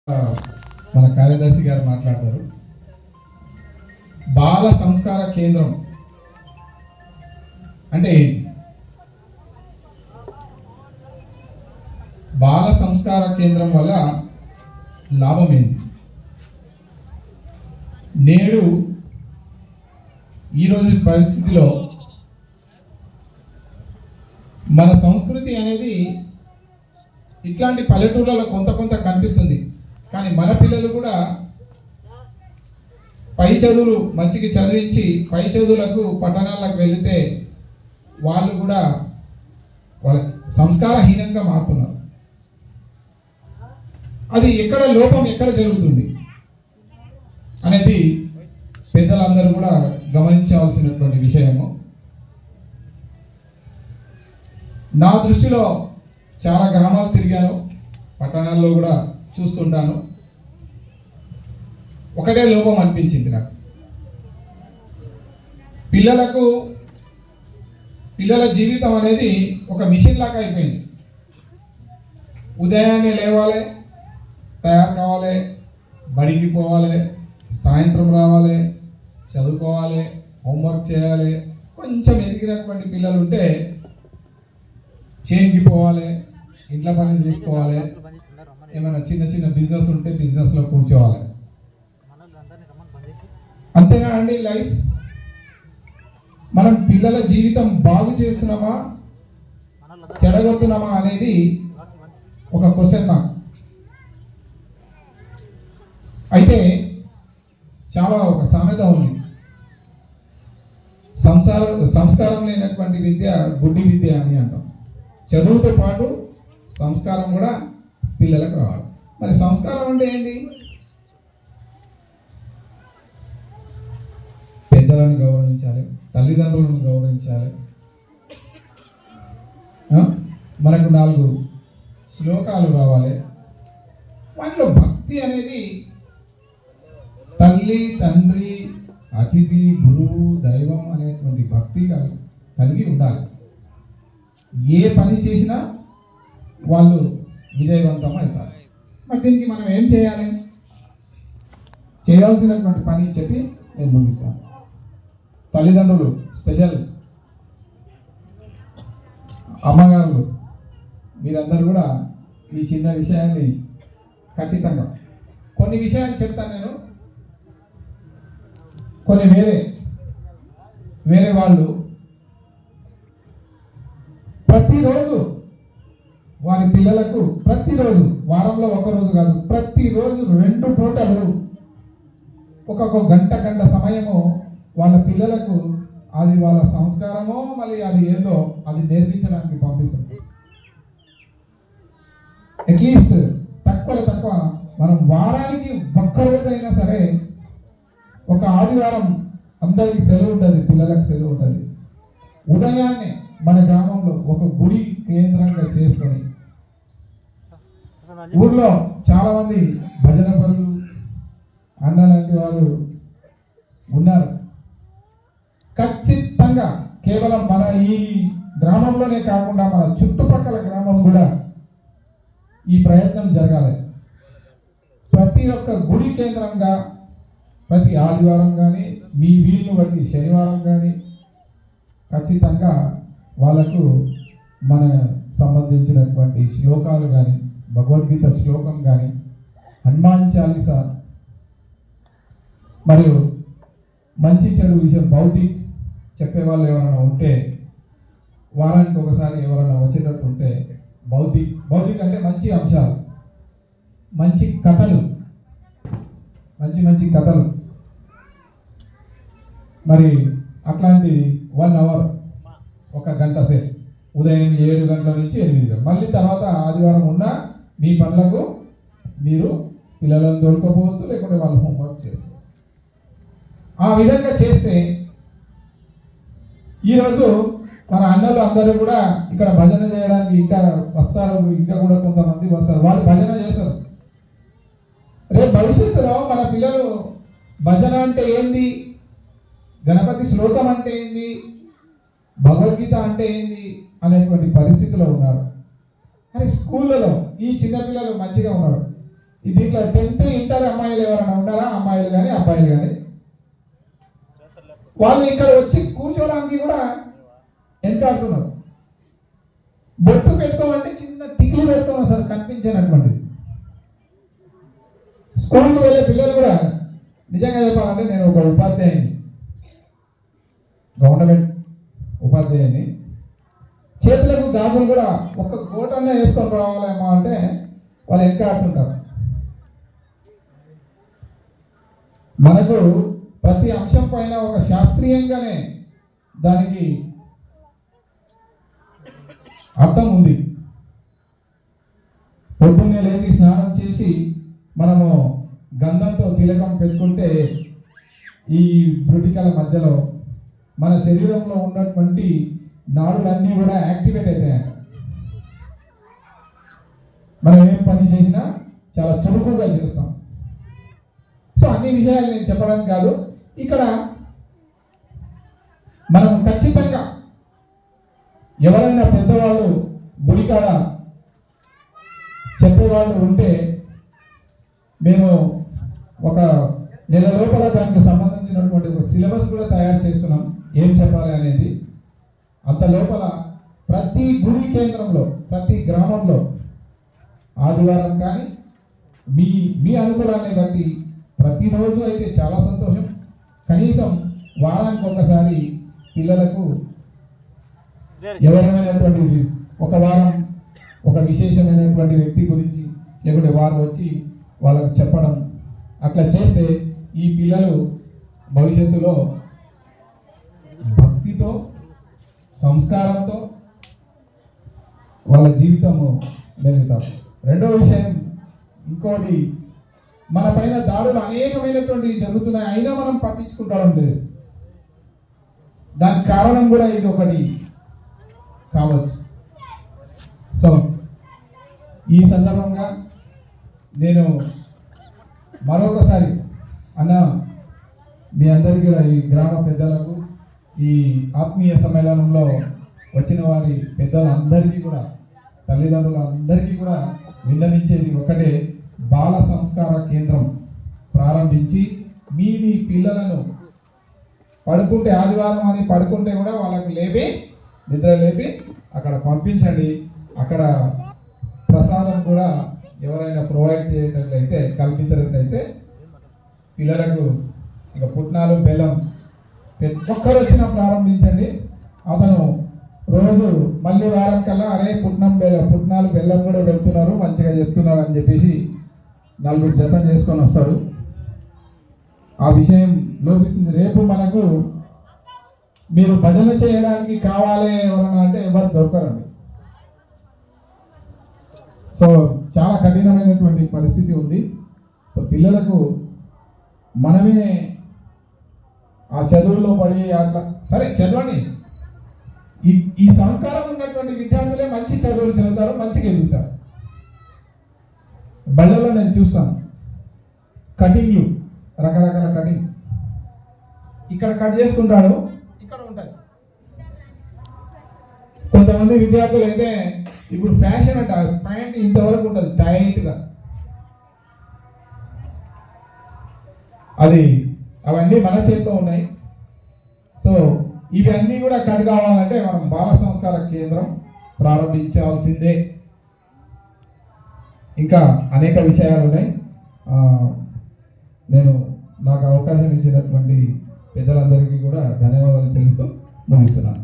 మన కార్యదర్శి గారు మాట్లాడతారు. బాల సంస్కార కేంద్రం అంటే ఏంటి? బాల సంస్కార కేంద్రం వల్ల లాభం ఏంటి? నేడు ఈరోజు పరిస్థితిలో మన సంస్కృతి అనేది ఇట్లాంటి పల్లెటూర్లలో కొంత కనిపిస్తుంది. కానీ మన పిల్లలు కూడా పై చదువులు మంచిగా చదివించి పై చదువులకు పట్టణాలకు వెళితే వాళ్ళు కూడా సంస్కారహీనంగా మారుతున్నారు. అది ఎక్కడ లోపం ఎక్కడ జరుగుతుంది అనేది పెద్దలందరూ కూడా గమనించవలసినటువంటి విషయము. నా దృష్టిలో చాలా గ్రామాలు తిరిగాను, పట్టణాల్లో కూడా చూస్తుంటాను. ఒకటే లోపం అనిపించింది నాకు. పిల్లల జీవితం అనేది ఒక మిషన్ లాగా అయిపోయింది. ఉదయాన్నే లేవాలి, తయారు కావాలి, బడికి పోవాలి, సాయంత్రం రావాలి, చదువుకోవాలి, హోంవర్క్ చేయాలి. కొంచెం ఎదిగినటువంటి పిల్లలు ఉంటే చేన్కి పోవాలి, ఇంట్లో పని చూసుకోవాలి, ఏమైనా చిన్న బిజినెస్ ఉంటే బిజినెస్లో కూర్చోవాలి. అంతేనా అండి లైఫ్? మనం పిల్లల జీవితం బాగు చేస్తున్నామా చెడగొడుతున్నామా అనేది ఒక క్వశ్చన్ మార్క్. అయితే చాలా ఒక సామెత ఉంది, సంస్కారం లేనటువంటి విద్య గుడ్డి విద్య అని అంటాం. చదువుతో పాటు సంస్కారం కూడా పిల్లలకు రావాలి. మరి సంస్కారం అంటే ఏంటి? పెద్దలను గౌరవించాలి, తల్లిదండ్రులను గౌరవించాలి. మనకు 4 శ్లోకాలు రావాలి. వాటిలో భక్తి అనేది తల్లి, తండ్రి, అతిథి, గురువు, దైవం అనేటువంటి భక్తి కలిగి ఉండాలి. ఏ పని చేసినా వాళ్ళు విజయవంతం అవుతారు. మరి దీనికి మనం ఏం చేయాలి? చేయాల్సినటువంటి పని చెప్పి నేను ముగిస్తాను. తల్లిదండ్రులు, స్పెషల్ అమ్మగారులు, మీరందరూ కూడా ఈ చిన్న విషయాన్ని ఖచ్చితంగా కొన్ని విషయాలు చెప్తాను నేను. కొన్ని వేరే వాళ్ళు ప్రతిరోజు వారి పిల్లలకు ప్రతిరోజు, వారంలో ఒకరోజు కాదు, ప్రతిరోజు 2 పూటలు ఒక్కొక్క గంట సమయము వాళ్ళ పిల్లలకు అది వాళ్ళ సంస్కారమో మళ్ళీ అది ఏదో అది నేర్పించడానికి పంపిస్తుంది. అట్లీస్ట్ తక్కువ మనం వారానికి ఒక్క రోజైనా సరే, ఒక ఆదివారం అందరికి సెలవు ఉంటుంది, పిల్లలకు సెలవు ఉంటుంది. ఉదయాన్నే మన గ్రామంలో ఒక గుడి కేంద్రంగా చేసుకొని, ఊర్లో చాలా మంది భజన పరులు అన్నలాంటి వారు ఉన్నారు. ఖచ్చితంగా కేవలం మన ఈ గ్రామంలోనే కాకుండా మన చుట్టుపక్కల గ్రామం కూడా ఈ ప్రయత్నం జరగాలి. ప్రతి ఒక్క గుడి కేంద్రంగా ప్రతి ఆదివారం కానీ, మీ వీలును బట్టి శనివారం కానీ ఖచ్చితంగా వాళ్ళకు మన సంబంధించినటువంటి శ్లోకాలు కానీ, భగవద్గీత శ్లోకం కానీ, హనుమాన్ చాలీసా మరియు మంచి చెడు విషయం భౌతిక్ చెప్పే వాళ్ళు ఎవరైనా ఉంటే, వారానికి ఒకసారి ఎవరైనా వచ్చేటట్టు ఉంటే, భౌతిక్ అంటే మంచి అంశాలు, మంచి కథలు, మంచి కథలు, మరి అట్లాంటి 1 అవర్, ఒక గంట సేపు, ఉదయం 7 గంటల నుంచి 8 గంటలు. మళ్ళీ తర్వాత ఆదివారం ఉన్న మీ పనులకు మీరు పిల్లలను దొరకపోవచ్చు, లేకుంటే వాళ్ళు హోంవర్క్ చేసుకోవచ్చు. ఆ విధంగా చేస్తే ఈరోజు మన అన్నలు అందరూ కూడా ఇక్కడ భజన చేయడానికి ఇంకా వస్తారు, ఇంకా కూడా కొంతమంది వస్తారు, వాళ్ళు భజన చేస్తారు. రేపు భవిష్యత్తులో మన పిల్లలు భజన అంటే ఏంది, గణపతి శ్లోకం అంటే ఏంది, భగవద్గీత అంటే ఏంది అనేటువంటి పరిస్థితిలో ఉన్నారు. కానీ స్కూళ్ళలో ఈ చిన్నపిల్లలు మంచిగా ఉన్నారు. దీంట్లో 10th ఇంటర్ అమ్మాయిలు ఎవరైనా ఉన్నారా? అమ్మాయిలు కానీ అబ్బాయిలు కానీ వాళ్ళు ఇక్కడ వచ్చి కూర్చోడానికి కూడా వెనకాడుతున్నారు. బొట్టు పెట్టుకోమంటే చిన్న టిక్లు పెట్టుకోమని సార్ కనిపించానటువంటి స్కూల్కి వెళ్ళే పిల్లలు కూడా నిజంగా చెప్పాలంటే నేను ఒక ఉపాధ్యాయుని, గవర్నమెంట్ ఉపాధ్యాయుని, చేతులకు గాజులు కూడా ఒక కోటనే వేసుకొని రావాలేమో అంటే వాళ్ళు వెనకాడుతుంటారు. మనకు ప్రతి అంశం పైన ఒక శాస్త్రీయంగానే దానికి అర్థం ఉంది. పొద్దున్నే లేచి స్నానం చేసి మనము గంధంతో తిలకం పెట్టుకుంటే ఈ బ్రుటికల మధ్యలో మన శరీరంలో ఉన్నటువంటి నాడులన్నీ కూడా యాక్టివేట్ అవుతాయంట. మనం ఏం పని చేసినా చాలా చురుకుగా చేస్తాం. సో అన్ని విషయాలు నేను చెప్పడానికి కాదు, ఇక్కడ మనం ఖచ్చితంగా ఎవరైనా పెద్దవాళ్ళు గుడికాడ చెప్పేవాళ్ళు ఉంటే మేము ఒక నెల లోపల దానికి సంబంధించినటువంటి ఒక సిలబస్ కూడా తయారు చేస్తున్నాం, ఏం చెప్పాలి అనేది. అంత లోపల ప్రతి గుడి కేంద్రంలో, ప్రతి గ్రామంలో ఆదివారం కానీ మీ మీ అనుకూలాన్ని బట్టి ప్రతిరోజు అయితే చాలా సంతోషం, కనీసం వారానికి ఒకసారి పిల్లలకు ఎవరైనటువంటి ఒక వారం ఒక విశేషమైనటువంటి వ్యక్తి గురించి లేకుంటే వారు వచ్చి వాళ్ళకు చెప్పడం, అట్లా చేస్తే ఈ పిల్లలు భవిష్యత్తులో భక్తితో సంస్కారంతో వాళ్ళ జీవితము మెరుగుతారు. రెండో విషయం ఇంకోటి, మన పైన దాడులు అనేకమైనటువంటి జరుగుతున్నాయి, అయినా మనం పట్టించుకుంటాం లేదు. దానికి కారణం కూడా ఇది ఒకటి కావచ్చు. సో ఈ సందర్భంగా నేను మరొకసారి అన్న మీ అందరికీ కూడా, ఈ గ్రామ పెద్దలకు, ఈ ఆత్మీయ సమ్మేళనంలో వచ్చిన వారి పెద్దలందరికీ కూడా, తల్లిదండ్రులందరికీ కూడా విన్నవించేది ఒకటే, బాల సంస్కార కేంద్రం ప్రారంభించి మీ పిల్లలను పడుకుంటే, ఆదివారం అని పడుకుంటే కూడా వాళ్ళకి నిద్ర లేపి అక్కడ పంపించండి. అక్కడ ప్రసాదం కూడా ఎవరైనా ప్రొవైడ్ చేసేటట్లయితే, కల్పించేటట్లయితే పిల్లలకు ఇక పుట్నాలు బెల్లం ఒక్కరు వచ్చినా ప్రారంభించండి. అతను రోజు మళ్ళీ వారం కల్లా అరే పుట్నాలు బెల్లం కూడా పెడుతున్నారు, మంచిగా చెప్తున్నారు అని చెప్పేసి 4 జతం చేసుకొని వస్తాడు. ఆ విషయం లోపిస్తుంది. రేపు మనకు మీరు భజన చేయడానికి కావాలి ఎవరన్నా అంటే ఎవరు దొరకరండి. సో చాలా కఠినమైనటువంటి పరిస్థితి ఉంది. సో పిల్లలకు మనమే ఆ చదువులో పడి అట్లా సరే చదవండి, ఈ సంస్కారం ఉన్నటువంటి విద్యార్థులే మంచి చదువులు చదువుతారు, మంచిగా ఎదుగుతారు. బళ్ళలో నేను చూస్తాను కటింగ్లు, రకరకాల కటింగ్, ఇక్కడ కట్ చేసుకుంటాడు, ఇక్కడ ఉంటాయి. కొంతమంది విద్యార్థులు అయితే ఇప్పుడు ఫ్యాషన్ అంట, ప్యాంట్ ఇంతవరకు ఉంటుంది టైట్గా, అవన్నీ మన చేతిలో ఉన్నాయి. సో ఇవన్నీ కూడా కట్ కావాలంటే మనం బాల సంస్కార కేంద్రం ప్రారంభించాల్సిందే. ఇంకా అనేక విషయాలు ఉన్నాయి. నేను నాకు అవకాశం ఇచ్చినటువంటి పెద్దలందరికీ కూడా ధన్యవాదాలు తెలుపుతూ ముగిస్తున్నాను.